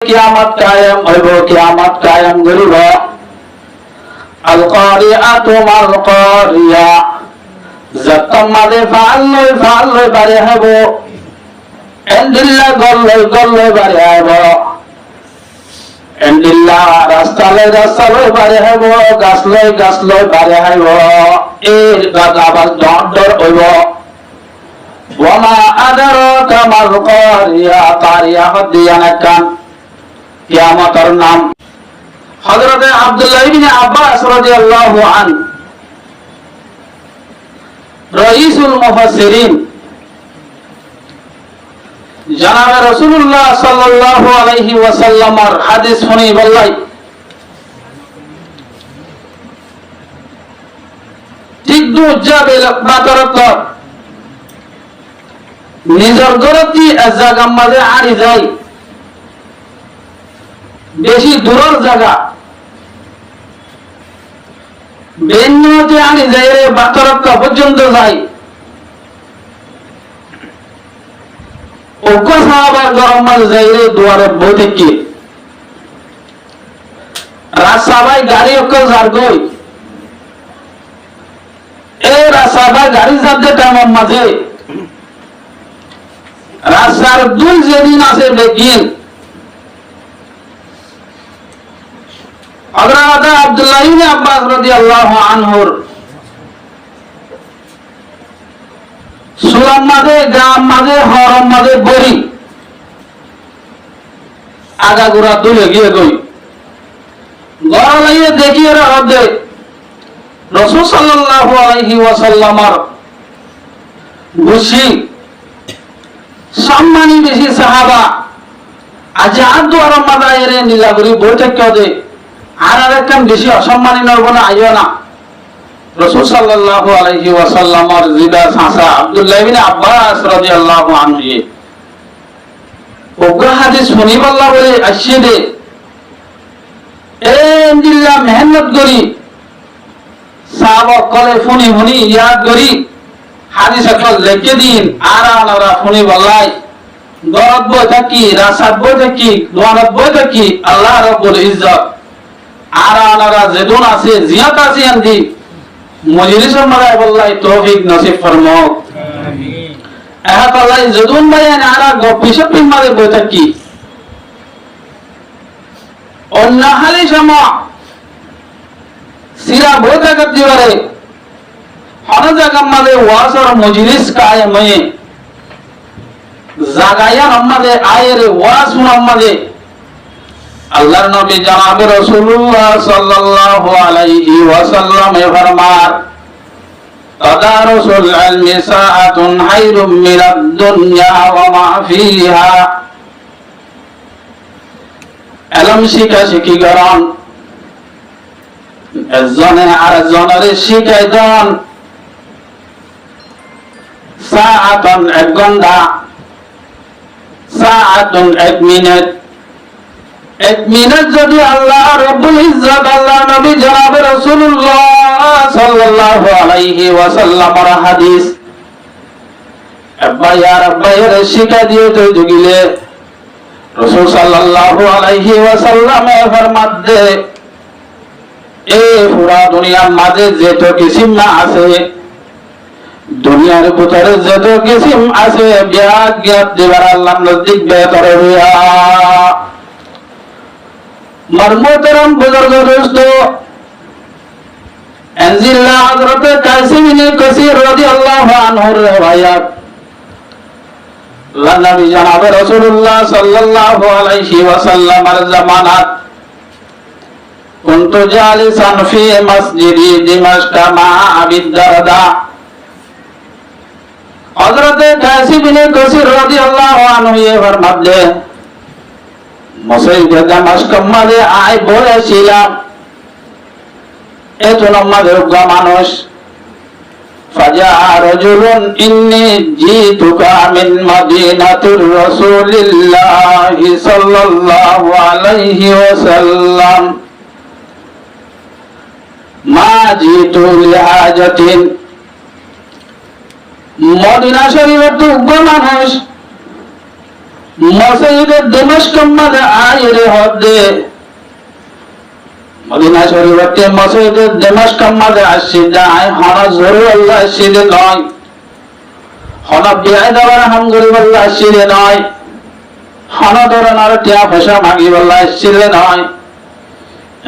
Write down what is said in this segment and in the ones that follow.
কিয়ামত কায়েম হইব, কিয়ামত কায়েম করিব। আল কারিআতু মাল কারিয়া, যতম মাঝে ফাল লই বাড়ি হব, এন্ডিল্লা গল লই বাড়ি হব, এন্ডিল্লা রাস্তা লই বাড়ি হব, গাছ লই বাড়ি হব। এর আবার দর হইব। ওয়ামা আদরাকা মাল কারিয়া, কারিয়া হদিয়ান কান কিয়ামতের নাম। হযরত আব্দুল্লাহ ইবনে আব্বাস রাদিয়াল্লাহু আন, রাইসুল মুফাসসিরিন, জনাব রাসূলুল্লাহ সাল্লাল্লাহু আলাইহি ওয়াসাল্লামের হাদিস শুনি বললাই, ঠিক দুজাবে বাতরত নিজর গরতি জায়গা মাঝে আড়ি যায়, বেশি দূরের জায়গা বেন্যতে আনি যায় রে বাতরত পর্যন্ত যায়। ওকে সাহাবার গরম মাঝে যায় রে দুয়ারে বইতে কি রাসাবাই গাড়ি ওকে যার গই, এই রাসাবাই গাড়ি যাতে টাইমের মাঝে রাস্তার দুই যেদিন আছে বেগিন হযরত আব্দুল্লাহ ইবনে আব্বাস রাদিয়াল্লাহু আনহুর সুলাম মাঝে গ্রাম মাঝে হরম মাঝে বড়ি আগাগোড়া তুলে গিয়ে গই গড় লাগিয়ে দেখিয়ে রাখে রাসূল সাল্লাল্লাহু আলাইহি ওয়াসাল্লামের খুশি সম্মানী বেশি সাহাবা আজাদ দুয়ার মাদায়ের নীলাগরি বইতে কদে আর আরেকখান বেশি অসম্মানী নরবনা আইও না। রাসূল সাল্লাল্লাহু আলাইহি ওয়াসাল্লামের জিদা সাসা আব্দুল্লাহ ইবনে আব্বাস রাদিয়াল্লাহু আনহু ওগা হাদিস শুনি বললা বলে আসছে দে এ দিল্লা মেহনত করি সাহাবা কলে ফুনি ইয়াদ করি হাদিস আকল লেখে দিন আর আনারা শুনি বললাই গরত বই থাকি রাসাত বই থাকি দোয়ানত বই থাকি আল্লাহ রাব্বুল ইজ্জত আর আনারা যেদুন আছে জিয়াত আছে আনদি মজলিসের মারায় বললাই তৌফিক নসিব ফরমাও আমিন। এহাত আল্লাহ যেদুন বায়ান আরা গপিসপিন মারে বই থাকি অন্য হালি সমা সিরা বই থাকার দিবারে হর জায়গা মাঝে ওয়াজ আর মজলিস কায়েম হয়ে জাগায়া আমাদের আয়ের ওয়াজ শুনা আমাদের আল্লাহর নবী জনাব রাসূলুল্লাহ সাল্লাল্লাহু আলাইহি ওয়াসাল্লাম ফরমান তাদারুসুল ইলমি সাআতুন খায়রুম মিনাদ দুনিয়া ওয়া মা ফিহা। ইলম শিখি গরন একজনে আরেকজনের শিখাই দেন সাআতুন এক ঘন্টা, সাআতুন এক মিনিট, এক মিনিট যদি আল্লাহ রাব্বুল ইজ্জত আল্লাহ নবী জনাব রাসূলুল্লাহ সাল্লাল্লাহু আলাইহি ওয়াসাল্লামের হাদিস আব্বাইয়ার শিক্ষা দিয়ে তো গিলে রাসূল সাল্লাল্লাহু আলাইহি ওয়াসাল্লামে ফরমাত দে এ পুরা দুনিয়ার মাঝে যত কিসিম না আছে দুনিয়ার ভিতরে যত কিসিম আছে বিয়াত জ্ঞাত দেবার আল্লাহর নজদিক বেহতর হইয়া মরমুহতারাম বুজুর্গ দোস্ত আনজিল্লা হযরত কাসিম ইবনে কাসির রাদিয়াল্লাহু আনহুর রিওয়ায়াত নবী জনাব রাসূলুল্লাহ সাল্লাল্লাহু আলাইহি ওয়াসাল্লামের জামানাত কুনতু জালিসান ফি মসজিদি দিমাশক মা আবি দারদা। হযরত কাসিম ইবনে কাসির রাদিয়াল্লাহু আনহু ফরমাতে মসজিদে দামাশক মাঝে আয় বলেছিলাম এত নম্বরে মানুষ ফাজা রাজুলুন ইন্নী জিতুকা মিন মদিনাতুর রাসূলিল্লাহি সাল্লাল্লাহু আলাইহি ওয়াসাল্লাম মা জিতু লিহাজাতিন। মদিনা শরীফের তো মানুষ মসজিদে দমস্কম মাঝে আইরে হদে মদিনা শরীফতে মসজিদে দমস্কম মাঝে আসি যায় হন জরুর আল্লাহ আসিলে নয় হন বিয়াই দেওয়ার হামগুরি বল্লা আসিলে নয় হন ধরনের টিয়া পয়সা মাগি বল্লা আসিলে নয়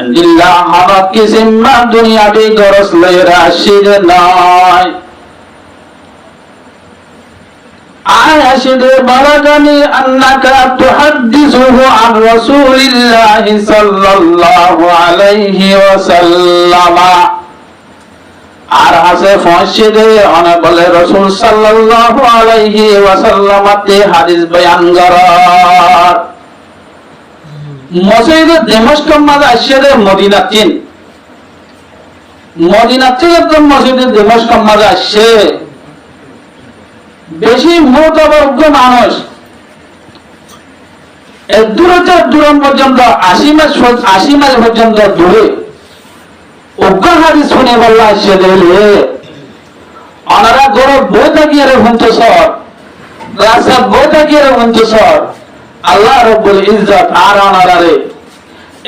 দিল্লা হন কিসিম্মা দুনিয়াবি গরস লইরা আসিলে নয় আয়াশিদে বালাগানি আন্নাকা তুহাদ্দিসুহু আন রাসূলিল্লাহি সাল্লাল্লাহু আলাইহি ওয়াসাল্লাম আর হাসে ফয়সিদে অনে বলে রাসূল সাল্লাল্লাহু আলাইহি ওয়াসাল্লাম তে হাদিস বয়ান করার মসজিদে দমস্কম মাঝে আসিদে মদিনা থেকে মসজিদে দমস্কম মাঝে আসে বেশি মোতাবজ্ঞ মানুষ দূর পর্যন্ত 80 মাইল পর্যন্ত দূরে অজ্ঞ হাদিস শুনে বললা আসছে দিলে ওনারা গরব বই থাকিয়ে ভুন্তসর রাস্তা বই থাকিয়ে ভুন্তসর আল্লাহ রব্বুল ইজ্জত আর ওনারারে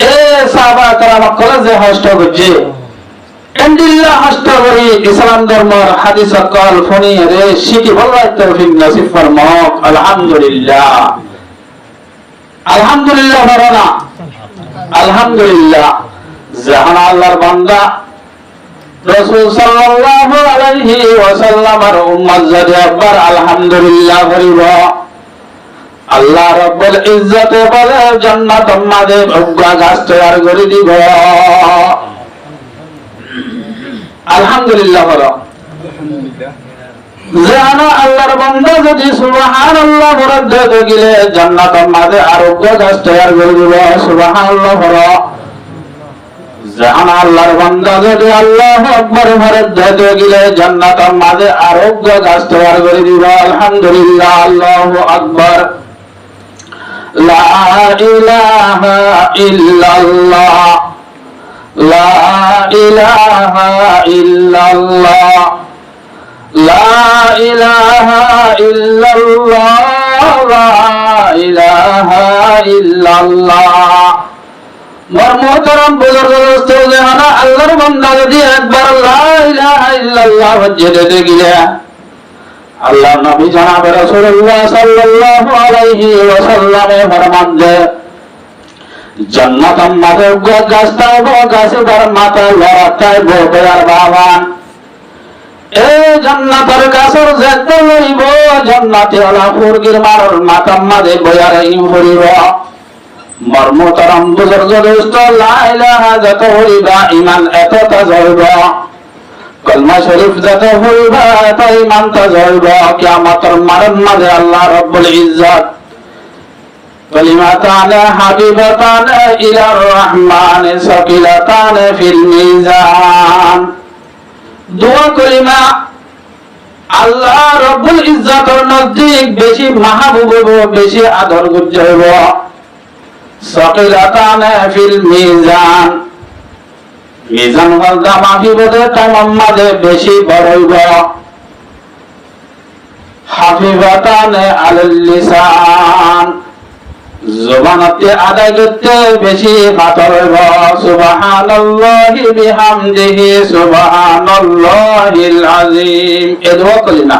এ সাহাবা کرام কলেজে হস্ত করছে এন্ডিল্লাহ হস্ত করি ইসলাম ধর্মের হাদিস কল ফনি রে শিখি বললাই তৌফিক নসিব ফরমাক আলহামদুলিল্লাহ আলহামদুলিল্লাহ বলনা আলহামদুলিল্লাহ জাহান আল্লাহর বান্দা রাসূল সাল্লাল্লাহু আলাইহি ওয়াসাল্লামের উম্মত যদি একবার আলহামদুলিল্লাহ বলিব আল্লাহ রাব্বুল ইজ্জতে বলে জান্নাতের মাঝে উগ্রা গাছ তৈরি করে দিব আলহামদুলিল্লাহ বলো জানা আল্লাহর বান্দা যদি সুবহানাল্লাহ বলতে গেলে জান্নাতের মাঝে আর উগ্রা গাছ তৈরি করে দিব সুবহানাল্লাহ বলো জানা আল্লাহর বান্দা যদি আল্লাহু আকবার বলতে গেলে জান্নাতের মাঝে আর উগ্রা গাছ তৈরি করে দিব আলহামদুলিল্লাহ আল্লাহু আকবার লা ইলাহা ইল্লাল্লাহ লা ইলাহা ইল্লাল্লাহ লা ইলাহা ইল্লাল্লাহ লা ইলাহা ইল্লাল্লাহ মরমতরম বুজুর্গ দোস্ত জানা আল্লাহর বান্দা যদি একবার লা ইলাহা ইল্লাল্লাহ বলতে গিয়ে আল্লাহ নবী জনাব রাসূলুল্লাহ সাল্লাল্লাহু আলাইহি ওয়াসাল্লামে ফরমান দে জান্নাতের মাঝে গাছটাও গাছে তার মাথা লড়াটাই বয়ার বাবান এই জান্নাতের গাছের যেতে লইব জান্নাতে আলা ফুরগির মারর মাথার মাঝে বয়ার ইম হরিব মর্মতরম বুজুর্গ দোস্ত লা ইলাহা যত হরিবা ঈমান এত তাজব কলমা শরীফ যত হইবা এত ঈমান তাজব কিয়ামতের মারণ মাঝে আল্লাহ রাব্বুল ইজ্জত কালিমাতান হাবিবাতান ইলার রহমান সাকিলাতান ফিল মিজান দোয়া কলিমা আল্লাহ রাব্বুল ইজ্জতের নজদিক বেশি মাহবুব হইব বেশি আদর গুজ্জ হইব সাকিলাতান ফিল মিজান মিজান হলদা মাহিবতে তামাম মাঝে বেশি বড় হইব হাফিবাতান আলাল লিসান জবানতে আদায় করতে বেশি পাথর হইব সুবহানাল্লাহি বিহামদিহি সুবহানাল্লাহিল আযীম এই দোয়া কলিমা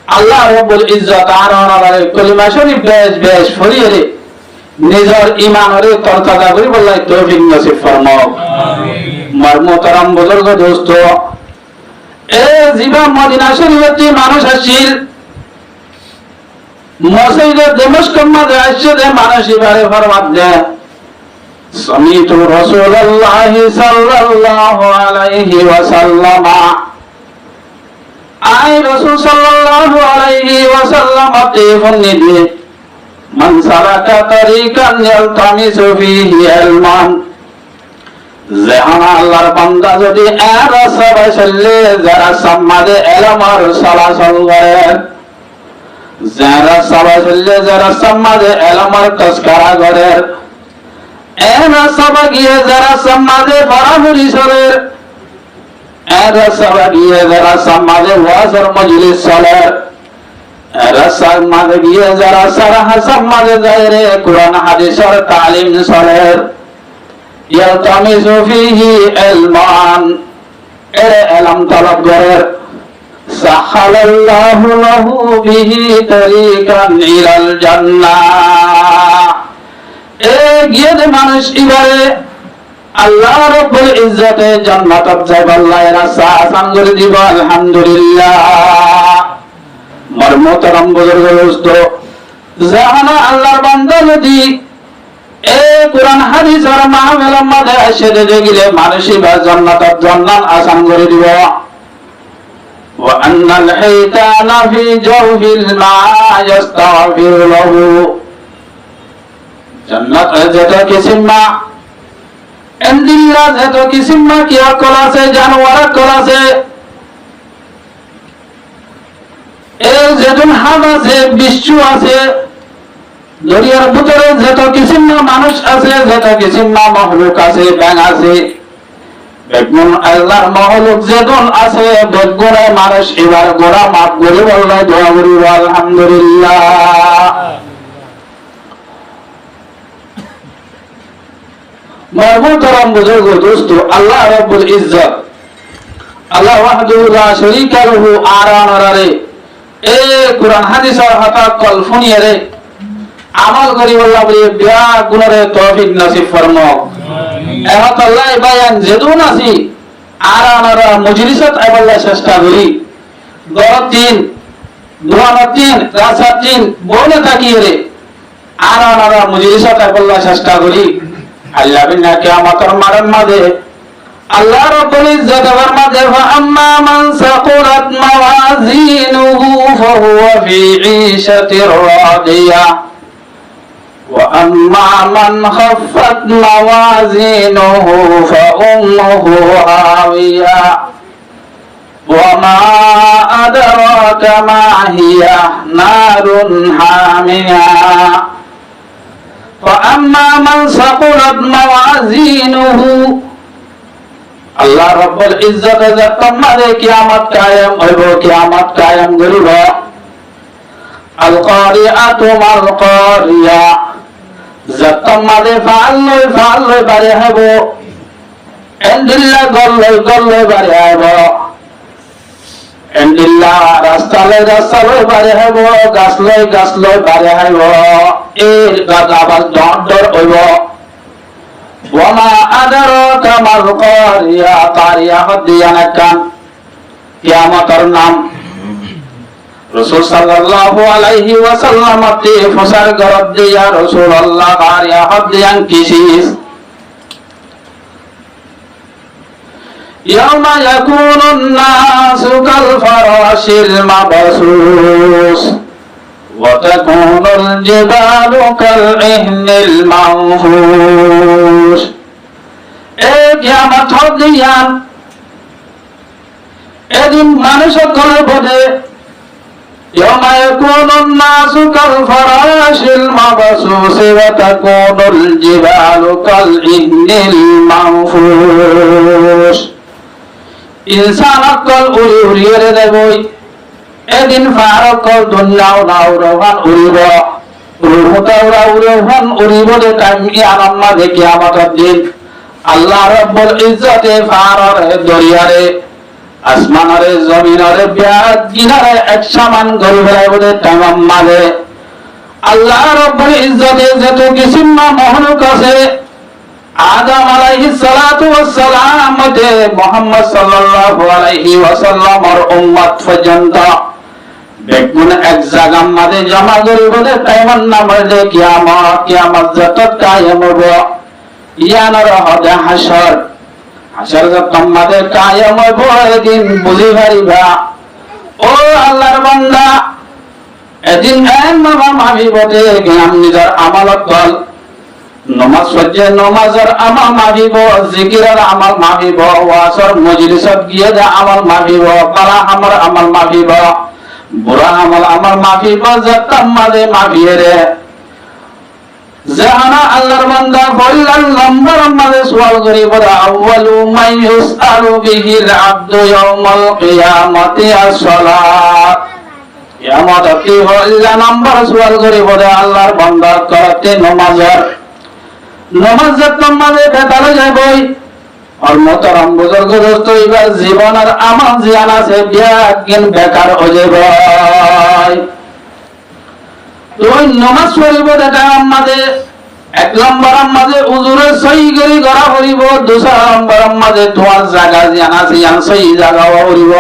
আল্লাহ রাব্বুল ইজ্জত আর ওনার কলিমা শরীফ বেশ ফরিয়ে রে নিজের ঈমানরে তরতাজা করি বললাই তৌফিক নসিব ফরমাও আমিন মরমতরম বুজুর্গ দোস্ত এ জীবন মদিনা শরীফতে মানুষ আসিল মসজিদে দমস্কম মাঝে আসছে যে মানুষ এবারে ফরমাত দে সামিতু রাসূলুল্লাহি সাল্লাল্লাহু আলাইহি ওয়াসাল্লাম আই রাসূল সাল্লাল্লাহু আলাইহি ওয়াসাল্লাম তে ফন্নি দিয়ে মান সালাকা তরিকান ইয়ালতামিসু ফীহি ইলমান জাহানা আল্লাহর বান্দা যদি আর সবাই চললে যারা সমাজে ইলমার সালাসল করে যারা সবাই চললে যারা সমাজে ইলমার তসকারা করে এরা সবাই গিয়ে যারা সমাজে বরাবরি চলে এরা সবাই গিয়ে যারা সমাজে ওয়াজের মজলিস চলে রাস্তার মাঝে গিয়ে যারা সারা হাসাব মাঝে যায় রে কোরআন হাদিসের তালিম সরের ইয়ালতামিজু ফিহি ইলমান এর ইলম তলব করের সাহালাল্লাহু লাহু বিহি তরিকান ইলাল জান্নাহ এ গিয়ে যে মানুষ এবারে আল্লাহ রাব্বুল ইজ্জতে জান্নাতত যাইব আল্লাহ রাস্তা আসান করে দিব আলহামদুলিল্লাহ মরমতরম বুজুর্গ দোস্ত জাহানা আল্লাহর বান্দা যদি এই কোরআন হাদিসের মাহফিলের মধ্যে এসে গেলে মানুষই বা জান্নাতত জান্নাত আসান করে দিব ওয়া আন্নাল হাইতানা ফি জাওফিল মা ইস্তাগফির লাহু জান্নাত যেটা কিসমা এন্দিল্লাহ যেটা কিসমা কি আকল আছে জানোয়ার আকল আছে এই যেজন হাত আছে বিশ্বু আছে দরিয়ার ভিতরে যত কিসিম মানুষ আছে যত কিসিম মখলুক আছে ব্যাং আছে বেগুন আল্লাহর মখলুক যেজন আছে বেগুনে মানুষ এবার গোড়া মাপ করে বললে দোয়া করিব আলহামদুলিল্লাহ মহবুবতরম বুজুর্গ দোস্ত আল্লাহ রাব্বুল ইজ্জত আল্লাহ ওয়াহদাহু লা শারীকা লাহু আরানারে এ কোরআন হাদিসের হতা কল ফুনিয়ারে আমল করি আল্লাহ বলি বিয়া গুণরে তৌফিক নসিব ফরমাও আমিন এহত আল্লাহ বায়ান যেদুন আছি আরানারা মজলিসত আল্লাহ চেষ্টা করি গরতিন দুয়ানতিন রাসাতিন বলে তাকিয়ে রে আরানারা মজলিসত আল্লাহ চেষ্টা করি আল্লাহ বিনা কিয়ামতের মাঠের মাঝে আল্লাহ রাব্বুল ইজ্জত ফরমাতে ফাআম্মা মান সাকুলাত মাওয়াজিনুহু ফাহুয়া ফি ঈশাতির রাদিয়া ওয়া আম্মা মান খাফফাত মাওয়াজিনুহু ফাউম্মুহু হাওিয়া ওয়া মা আদরাকা মা হিয়া নারুন হামিয়া ফাআম্মা মান সাকুলাত মাওয়াজিনুহু আল্লাহ রাব্বুল ইজ্জত যতমারে কিয়ামত কায়েম হইব কিয়ামত কায়েম করিব আল কারিআতু মাল কারিয়া যতমারে ফাল বারে হইব এন্দিল্লাহ গল্লই বারে হইব এন্দিল্লাহ রাস্তা লই বারে হইব গাছ লই বারে হইব এর গাদাবাল দর হইব ওয়ামা আদরাকা মাল কারিয়া কারিয়া হদিয়ানা কান কিয়ামতের নাম রাসূল সাল্লাল্লাহু আলাইহি ওয়াসাল্লাম তে ফসার গরদ দিয়া রাসূলুল্লাহ কারিয়া হদিয়ান কিসিস ইয়াউমা ইয়াকুনুন নাসু কাল ফারাশিল মাবসুস وتكون الجبال كالعهن المنفوش কিয়ামত হদিয়ান এদিন মানুষ সকলে বলে ইয়াউমা ইয়াকুনুন নাসু কাল ফারাশিল মাবসুস ওয়া তাকুনুল জিবালু কাল ইহনিল মানফুস ইনসান আকল উড়িয়ে দেবই এদিন ফারকল দুনিয়াও নাও রহান উড়িব রুহতাওরা উড়ান উড়িব দে কামি আনাম্মা দে কিয়ামতের দিন আল্লাহ রাব্বুল ইজ্জতে ফারারে দরিয়ারে আসমানরে জমিনরে বিয়াত গিনারে এক সমান গরি ফেলাইব দে তামাম্মা দে আল্লাহ রাব্বুল ইজ্জতে যত কিসিম মখলুক আছে আদম আলাইহিস সালাতু ওয়াস সালাম দে মুহাম্মদ সাল্লাল্লাহু আলাইহি ওয়াসাল্লামের উম্মত পর্যন্ত বেগুন এক জায়গার মাঝে জমা করি বলে তাইমান নামের যে কিয়ামত যত কায়েম হব ইয়ানোর হদে হাসর যত মাঝে কায়েম হব এদিন বুঝি পারিবা ও আল্লাহর বান্দা এদিন মামা ভাবিব যে জ্ঞান নিজের আমালত কল নমাজ পড়ছে নমাজের আমল মাভিব জিকিরের আমল মাভিব ওয়াজের মজলিসত গিয়ে যে আমল মাভিব পালা আমল আমল মাভিব বুড়া আমল মাভিব যতম মাঝে মাভিরে জানা আল্লাহর বান্দা বললাম নম্বর মাঝে সওয়াল করিব আউয়ালু মান ইউসআলু বিহিল আবদু ইয়াউমাল কিয়ামাতি আস-সালাত কিয়ামত কি হইলা নাম্বার সওয়াল করে বলে আল্লাহর বান্দা করতে নামাজের তোমাদের বেতালে যাবই আর মোহতারাম বুজুর্গ দোস্ত এবার জীবন আর আমার জিয়ান আছে বিয়াকিন বেকার হয়ে যাবে তুই নামাজ পড়িব এটা আমাদের এক নম্বর আমাদের উজুরে সহি করে করা পড়িব দুসরা নম্বর আমাদের তোমার জায়গা জিয়ান আছে ইয়ান সহি জায়গা পড়িব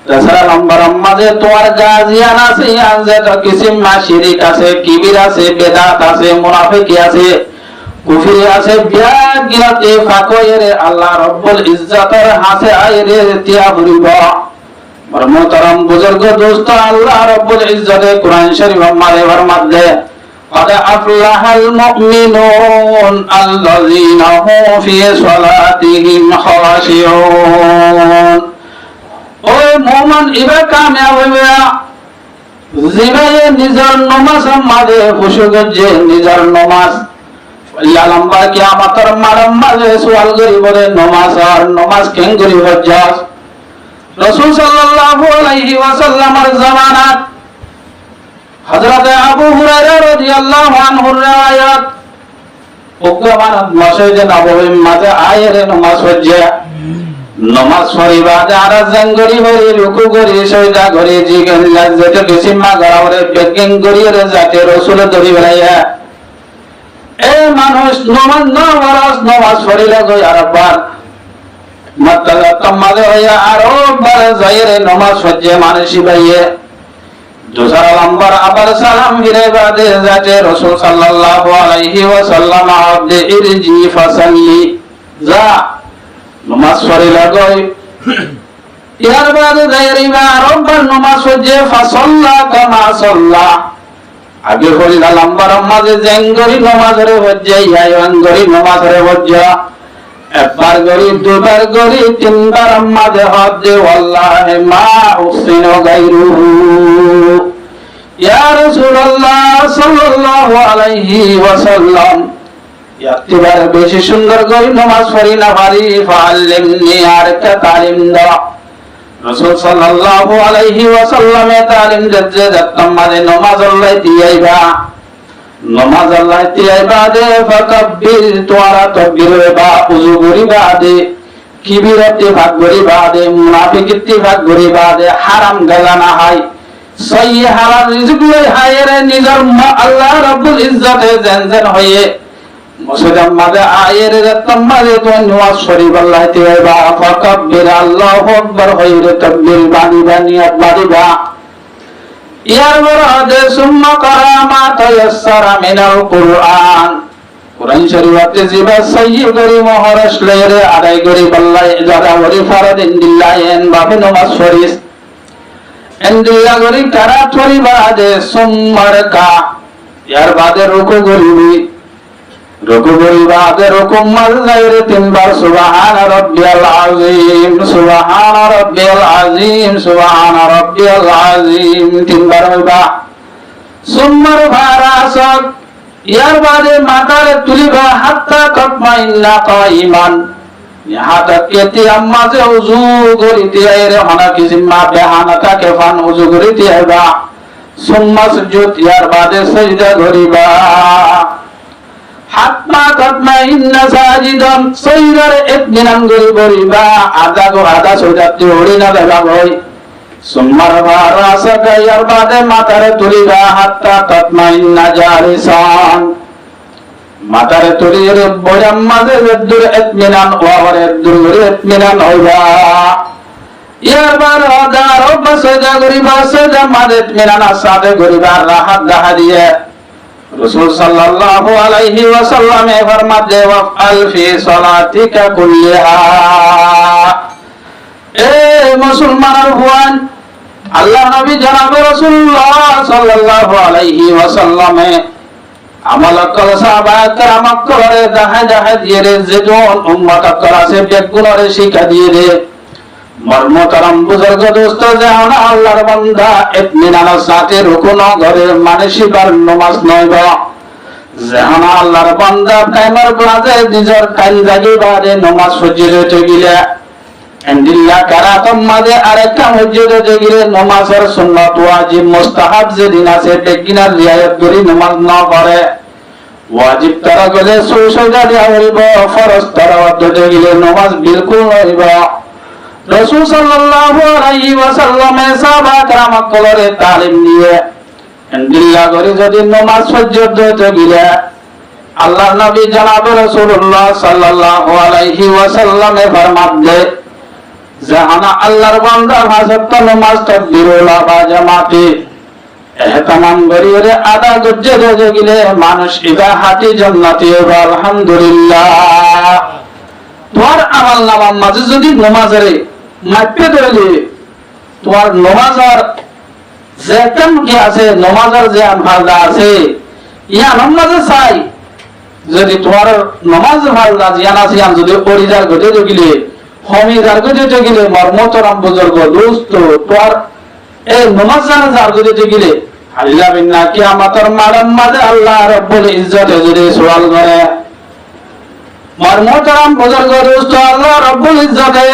তেসরা নম্বর আমাদের তোমার গাজিয়ান আছে ইয়ান যেটা কিসিম শিরিক আছে কিবির আছে বেদাত আছে মুনাফিকি আছে কুফরি আছে বিয়াগিরাতে ফাকয়েরে আল্লাহ রাব্বুল ইজ্জাতের হাসে আইরে তিয়া পড়িব মোহতারাম বুজুর্গ দোস্ত আল্লাহ রাব্বুল ইজ্জাতে কুরআন শরীফ আমাদের ফরমাতে قد أفلح المؤمنون الذين هم في صلاتهم خاشعون ওই মুমিন ইবা কামিয়াব হইবে জিবায়ে নিজের নামাজ মাঝে খুশু গজে নিজের নামাজ ইয়া লম্বা কিয়ামতের মাঝে সওয়াল করিব রে নামাজ কেন করিব যাস রাসূল সাল্লাল্লাহু আলাইহি ওয়াসাল্লামের জামানাত হযরত আবু হুরায়রা রাদিয়াল্লাহু আনহুর riwayat উক্তমানত মসজিদে নববীর মাঝে আয়েরে নামাজ হজ্জা নামাজ পড়িবা আর জঙ্গরি হরি রুকু করি সজদা করি জিগন যেতে কিসিমা গরাওরে বেকিং করি রে যাতে রাসূল ধরি বেলায়া এই মানুষ নামাজ পড়িলে গই আরবার মাত্তালা তমাদে হইয়া আরো বার যাইরে নামাজ হজ্জে মানুষই বাইয়ে দুসরা নম্বর আবার সালাম ফিরে বাদে যাতে রাসূল সাল্লাল্লাহু আলাইহি ওয়াসাল্লাম আবদে ইরজি ফাসাল্লি যা নামাজ পড়িলা গই ইয়ার বাদে যাইরিবা রব্বার নামাজ হজ্জে ফাসাল্লা কামা সাল্লা আগে পড়িলা নম্বর মাঝে জেঙ্গরি নামাজরে হজ্জে ইয়ায়ঙ্গরি নামাজরে হজ্জা একবার গরি দুবার গরি তিনবার মাঝে হজ্জে ওয়াল্লাহি মা উহসিনু গায়রুহু ইয়া রাসূলুল্লাহ সাল্লাল্লাহু আলাইহি ওয়াসাল্লাম একবার বেশি সুন্দর করে নামাজ পড়ি না পারি ফাআল্লিমনি আর কা তালিম দাও রাসূল সাল্লাল্লাহু আলাইহি ওয়াসাল্লামে তালিম দিতে যতম মাঝে নামাজ আল্লাহ দিয়াইবা নামাজ আল্লাহ দিয়াইবা দে ফাকাব্বির তোরা তাকবীর বা উযু করিবা দে কিবিরতে ভাগ করিবা দে মুনাফিকিতে ভাগ করিবা দে হারাম গালা না হয় সহি হালাল রিজক লই হায়রে নিজের আল্লাহ রাব্বুল ইজ্জতে জানজান হয়ে মসজিদের মাঝে আয়েরে যতম মাঝে তো নামাজ শরীফ আল্লাহ দিয়াইবা ফাকাব্বির আল্লাহু আকবার হইরে তাকবীর বানিবা নিয়ত বানিবা ইয়ার বরাদে সুম্মা কারামা তায়াসসারা মিনাল কুরআন কুরআন শরীফতে জিবা সহি করি মহরস লইরে আদায় করি বল্লাই যারা ওরি ফরদিন দিল্লাহেন বাবে নামাজ শরীফ এন্দিল্লা করি কারা থরি বাদে সুম্মার কা ইয়ার বাদে রুকু করিবি রুকু করি বাদে রুকু মাল যাইরে তিনবার সুবহান রাব্বিয়াল আযীম সুবহান রাব্বিয়াল আযীম সুবহান রাব্বিয়াল আযীম তিনবার হইবা সুম্মার ভারাসাক ইয়ার বাদে মাথারে তুলিবা হাত্তা তাতমাইন্না কাইমান ইহা তাকতি আম্মাজে উযু করিতে আইরে হনা কিসিমা বেহানাতা কেফান উযু করিতে আইবা সুম্মা সুজুদ ইয়ার বাদে সিজদা করিবা হাত্মা তাতমাইন্না সাজিদান সইদার ইতমিনান করিবা আদা সজাতে ওড়ি না দেবা গই সুম্মার ভারাসাকা ইয়ার বাদে মাথারে তুলিবা হাত্তা তাতমাইন্না জালিসান মাথারে তুলিরে বয়াম মাঝে দূর ইতমিনান ওয়ারে দূর ইতমিনান হইবা ইয়ার বার আদার বসজা করিবা সজা মাঝে ইতমিনান সাথে করিবা রাহাত দাহা দিয়ে রাসূল সাল্লাল্লাহু আলাইহি ওয়াসাল্লামে ফরমাতে ওয়াফআল ফি সালাতিকা কুল্লিহা এ মুসলমানের ভুয়ান আল্লাহ নবী জনাব রাসূলুল্লাহ সাল্লাল্লাহু আলাইহি ওয়াসাল্লামে আমল কল সাহাবা کرام করে দাহা দিয়ে রে যেজন উম্মত আছে বেগুনরে শিক্ষা দিয়ে দে মর্মতরম বুজুর্গ দোস্ত জানা আল্লাহর বান্দা ইতমিনানের সাথে রুকুন ঘরে মানসিবার নামাজ নয়বা জানা আল্লাহর বান্দা টাইমার বাজে নিজের কাল জাগিবারে নামাজ ফজিলত গিলা এন্ডিল্লা কারাতম মাঝে আরেকটা মসজিদে যে গিয়ে নমাজের সুন্নাত ওয়াজিব মুস্তাহাব যেদিন আছে বেগিনার রিয়ায়ত করি নমাজ না করে ওয়াজিব তারা গেলে সুসজা দেওয়া হইব ফরজ তারা অধ্যতে গেলে নমাজ বিলকুল হইব রাসূল সাল্লাল্লাহু আলাইহি ওয়াসাল্লামে সাহাবা کرامক কলরে তালিম দিয়ে এন্ডিল্লা করে যদি নমাজ সহ্যত গিলে আল্লাহর নবী জনাব রাসূলুল্লাহ সাল্লাল্লাহু আলাইহি ওয়াসাল্লামে ফরমান দে জাহানা আল্লাহর বান্দা হাজত নামাজ তাকবীরুল বা জামাতে এহতামাম করিয়ে আদা গজ্জে দে গিলে মানুষ ইবা হাতি জান্নাতি আলহামদুলিল্লাহ তোমার আমল নামার মাঝে যদি নামাজের মাপে ধরলে তোমার নামাজের যে কেম কি আছে নামাজের যে আমফালদা আছে ইয়া নামাজে চাই যদি তোমার নামাজ ভালদা জিয়ান আছে যদি পরিজার গজে গিলে হমিদার গজে গিলে মর্মতরাম বুজুর্গ দোস্ত তোর এই নমাজ জানাজার গজে গিলে আল্লাহ বিনা কিয়ামতের মারাম মাঝে আল্লাহ রাব্বুল ইজ্জত যদি সওয়াল করে মর্মতরাম বুজুর্গ দোস্ত আল্লাহ রাব্বুল ইজ্জতে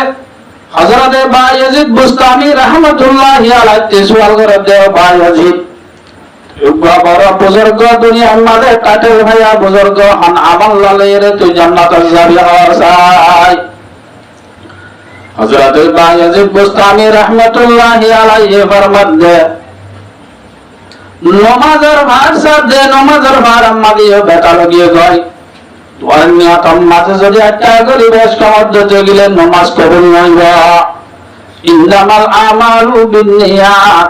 হযরত বায়াজিদ বুস্তামি রাহমাতুল্লাহি আলাইহি সওয়াল করে দে বায়াজিদ বড় বুজুর্গ দুনিয়ার মাঝে কাটেল ভাইয়া বুজুর্গ হন আমল লালের তুই জান্নাতের যাবি হওয়ার চাই হযরত বায়াজিদ বুস্তামি রাহমাতুল্লাহি আলাইহি ফরমান দে নমাজের ভার সাথে নমাজের ভার আমাদিও বেটা লাগিয়ে গয় তোর নিয়ত মাঝে যদি একটা করি বেশ কমদ্দতে গেলে নমাজ কবুল হইবা ইন্নামাল আমালু বিন্নিয়াত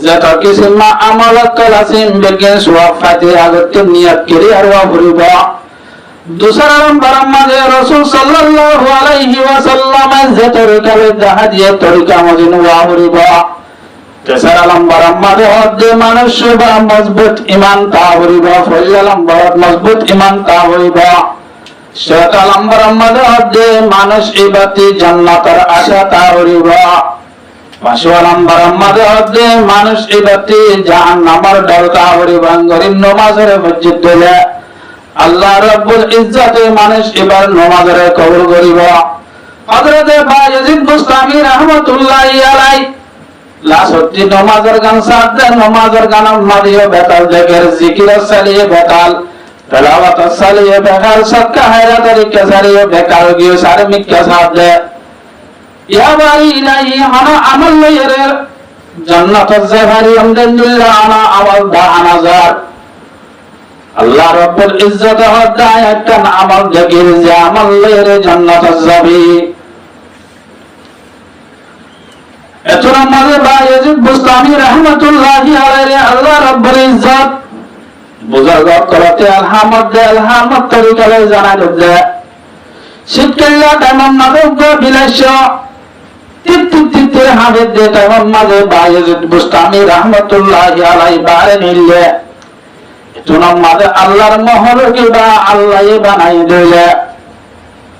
যত কিসমা আমালত কলাসিম বেগে সওয়াব ফাতে আগত নিয়ত করে আর ওয়া ভরিবা दूसरा नंबर माजे रसूल सल्लल्लाहु अलैहि वसल्लम जे तरीकाले दाहाजिए तरीका मदिन वाहुरिबा तेसरा नंबर माजे हदे मानुष बा मजबूत ईमान ताहुरिबा फैला नंबर मजबूत ईमान ताहुरिबा शता नंबर माजे हदे मानुष इबाती जन्नतर आशा ताहुरिबा पांचवा नंबर माजे हदे मानुष इबाती जहन्नामर डर ताहुरिबा गरीब नमाजेर मस्जिद दिले আল্লাহ রাব্বুল ইজ্জতে মানুষ এবার নামাজের কবুল করিবা হযরত বায়াজিদ বুস্তামি রাহমাতুল্লাহি আলাইহি লা সত্যি নামাজের গান সাথে নামাজের গান মাদিও বেতাল দেখের জিকির সালিয়ে বেতাল তেলাওয়াত সালিয়ে বেকার সক্কা হায়রা তরিকা সালিয়ে বেকার গিয়ে সারে মিক্কা সাথে ইয়া বারি ইলাহি হানা আমল লয়ের জান্নাতুল জাহারি আলহামদুলিল্লাহ আনা আমল দা আনাজার আল্লাহ রাব্বুল ইজ্জত হদায় একটা আমল দেখেন যে আমল লয়ের জান্নাত যাবে এতর মাঝে বায়াজিদ বুস্তামি রাহমাতুল্লাহি আলাইহি আল্লাহ রাব্বুল ইজ্জত বুজুর্গ করতে আলহামদ তরিকালে জানা দে শীতকালে টাইম মাঝে বিলাস তিত্তির হাবে দে টাইম মাঝে বায়াজিদ বুস্তামি রাহমাতুল্লাহি আলাইহি বারে নিলে তুনাম মাঝে আল্লাহর মহল কিবা আল্লাহ বানাই দিলে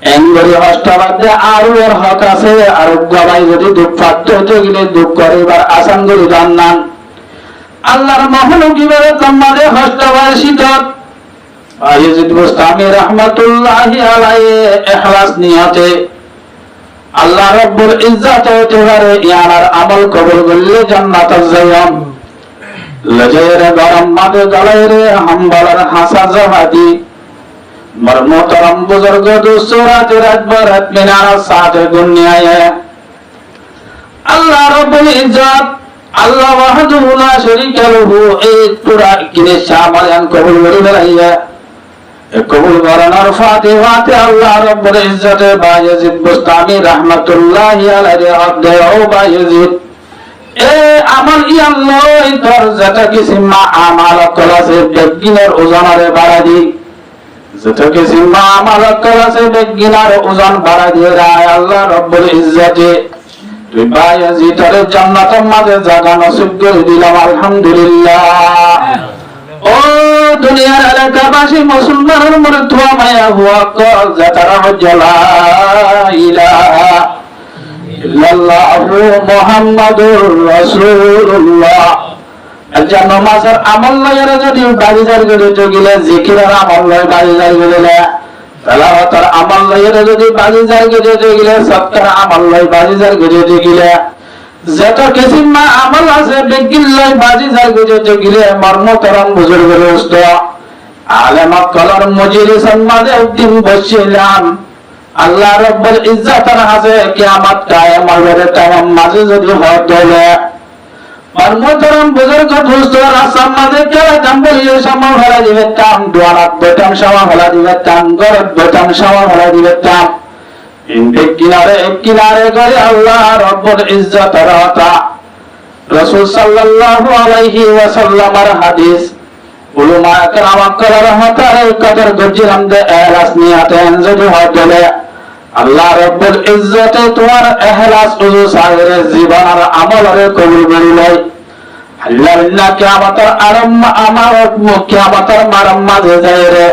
এঙ্গরি হস্তাবাদে আরো এর হক আছে আর গবাই যদি দুঃখ পাত্র হতে গেলে দুঃখ করিবার আসান করি জান্নান আল্লাহর মহল কিবা তোমাদের হস্তাবাদ শীতত বায়াজিদ বুস্তামি রাহমাতুল্লাহি আলাইহি ইখলাস নিয়তে আল্লাহ রাব্বুল ইজ্জত হতে ইয়ার আমল কবুল করলে জান্নাতে যায়াম लजैर गरम मद गलैर हमबलर हासा जहादी मरमोतरम बुजुर्ग दुसरात राजबरत मिनार साथ गुन्याय अल्लाह रब्बुल इज्जत अल्लाह वहदहु ला शरीका लहु ए पूरा किने शामलान कबूल करिया कबूल करानार फातिहा ते अल्लाह रब्बुल इज्जत बायजिद बुस्तामी रहमतुल्लाहि अलैहि अब्दे ओ बायजिद এ আমল ইয়াল্লাহ তোর যত কিসমা আমাল কলাসে বেগিনার ওজনারে বাড়া দি যত কিসমা আমাল কলাসে বেগিনার ওজন বাড়া দিয়ে রায় আল্লাহ রাব্বুল ইজ্জতে তুই বায়াজিদের জান্নাতের মাঝে জায়গা নসিব করে দিলাম আলহামদুলিল্লাহ ও দুনিয়ার এলাকাবাসী মুসলমানের মৃত্যু মায়া হুয়া কল যাতারা হজ্জলা ইলাহা ইল্লাল্লাহু মুহাম্মাদুর রাসূলুল্লাহ একজন নামাজের আমল লয়ের যদি বাড়ি যার গেলে জিকিরের আমল লয় বাড়ি যার গেলে তেলাওয়াতের আমল আমল লইরে যদি বাজিজার গিরে গিলে সৎকার আমল লই বাজিজার গিরে গিলে যত কিসিমা আমল আছে বেগিল লই বাজিজার গিরে গিলে মর্মতরম বুজুর্গের উস্ত আলেম কলর মজলিসের মাঝে দিন বসিলাম আল্লাহ রাব্বুল ইজ্জতের হাতে কিয়ামত কায়েম হবে তামাম মাঝে যদি হয় দলে মর্মতরম বুজুর্গ দুস্থ রাস্তার মাঝে কেলা জাম্বলিয়ে সামা ভরা দিবে তাম দুয়ারাত বেতাম সামা ভরা দিবে তাম গরত বেতাম সামা ভরা দিবে তাম ইনকে কিনারে করে আল্লাহ রাব্বুল ইজ্জতের হাতে রাসূল সাল্লাল্লাহু আলাইহি ওয়াসাল্লামের হাদিস উলামা کرام করার হাতে কদর গজিরাম দে এহলাস নিয়াতেন যদি হয় দলে আল্লাহ রাব্বুল ইজ্জতে তোমার ইখলাস ওযু সাগরে জীবন আর আমলরে কবুল করি লয় আল্লাহ ইন্না কিয়ামতের আরম্ভ আমার কিয়ামতের মারাম্মা যে যায় রে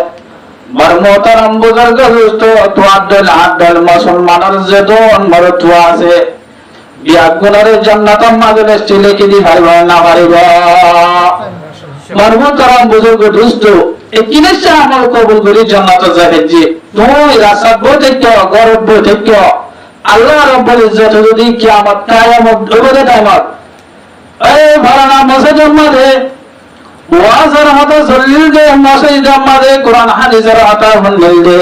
মর্মতরম বুজুর্গ দোস্ত তোমার দল আদল মুসলমানের যে দোন মরত আছে বিয়া গুনারে জান্নাতের মাঝে লেখলে কি দি পারবে না পারবে মর্মতরম বুজুর্গ দোস্ত একিনেশা আমল কবুল করি জান্নাতে যাবে যে তুই রাসাত বইতে গরব বইতে আল্লাহ রাব্বুল ইজ্জত যদি কিয়ামত কিয়ামত হবে কিয়ামত এই ভাড়া মসজিদের মধ্যে ওয়াজের হাতে চলিল দে মসজিদের মধ্যে কোরআন হাদিসের হাতে শুনিল দে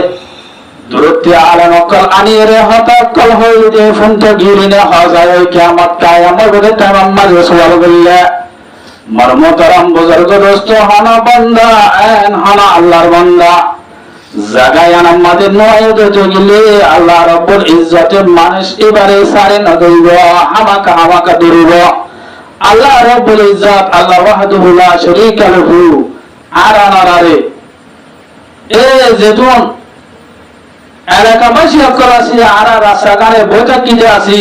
দুরুতি আলেম অকল আনিরে হাতে অকল হইল দে ফোনতে গিরিনে হজায় কিয়ামত কিয়ামত হবে তামাম মাঝে সওয়াল করলে মর্মতরম বুজুর্গ দোস্ত হানা বান্দা এন হানা আল্লাহর বান্দা জাগায় আমাদের নয় তো গেলে আল্লাহ রাব্বুল ইজ্জতের মানুষ এবারে সারে না দইব হামাকা দরিব আল্লাহ রাব্বুল ইজ্জত আল্লাহ ওয়াহদাহু লা শারীকা লাহু আরানারে এ যেতুন এলাকাবাসী অকল আছে আরা রাস্তাঘাটে বইটা কিনে আসি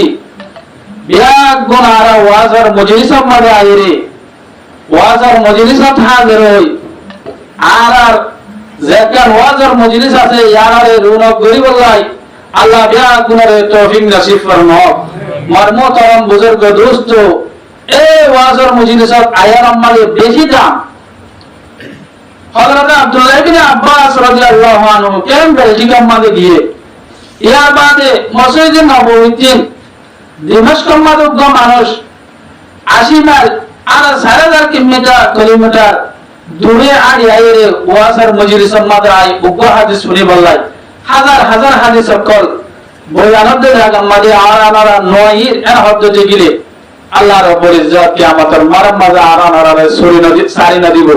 বিরাট গুণ আরা ওয়াজের মজলিসের মধ্যে আইরে ওয়াজের মজলিসত হাজির হই আর যেখান ওয়াজের মজলিস আছে ইয়ারে রুনক গরিবল্লাই আল্লাহ বিরাট গুণের তৌফিক নসিব ফরমাও মর্মতরম বুজুর্গ দোস্ত এই ওয়াজের মজলিসত আয়ার আম্মালে বেশি দাম হযরত আব্দুল্লাহ ইবনে আব্বাস রাদিয়াল্লাহু আনহু কেন বেলজিয়াম মাঝে গিয়ে ইয়ার বাদে মসজিদে নববীতে দিমাশকের মাঝে মানুষ 80 মাইল আর 4000 কিলোমিটার দূরে আইরে ওয়াজের মজলিসের মাঝে আই উগ্র হাদিস শুনি বললাই হাজার হাদিস সকল বয়ানদের জায়গা মাঝে আরানারা নয়ির এর হদ্দতে গিলে আল্লাহ রাব্বুল ইজ্জত কিয়ামতের মারার মাঝে আরানারা সারি না দিব